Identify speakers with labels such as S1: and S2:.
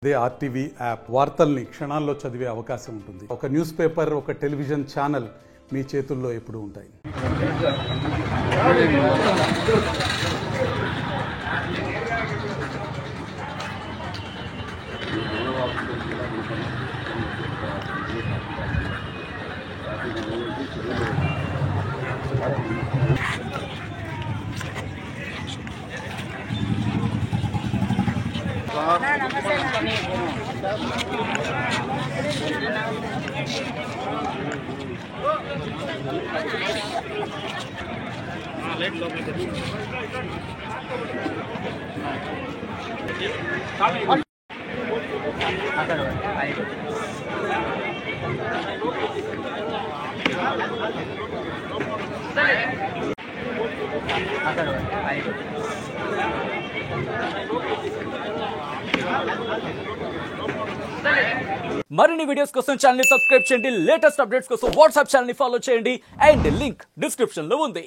S1: అదే RTV app వార్తల్ని క్షణాల్లో చదివే అవకాశం ఉంటుంది. ఒక న్యూస్ పేపర్, ఒక టెలివిజన్ ఛానల్ మీ చేతుల్లో ఎప్పుడూ ఉంటాయి.
S2: మరిన్ని వీడియోస్ కోసం ఛానల్ ని సబ్స్క్రైబ్ చేయండి. లేటెస్ట్ అప్డేట్స్ కోసం వాట్సాప్ ఛానల్ ని ఫాలో చేయండి. అండ్ లింక్ డిస్క్రిప్షన్ లో ఉంది.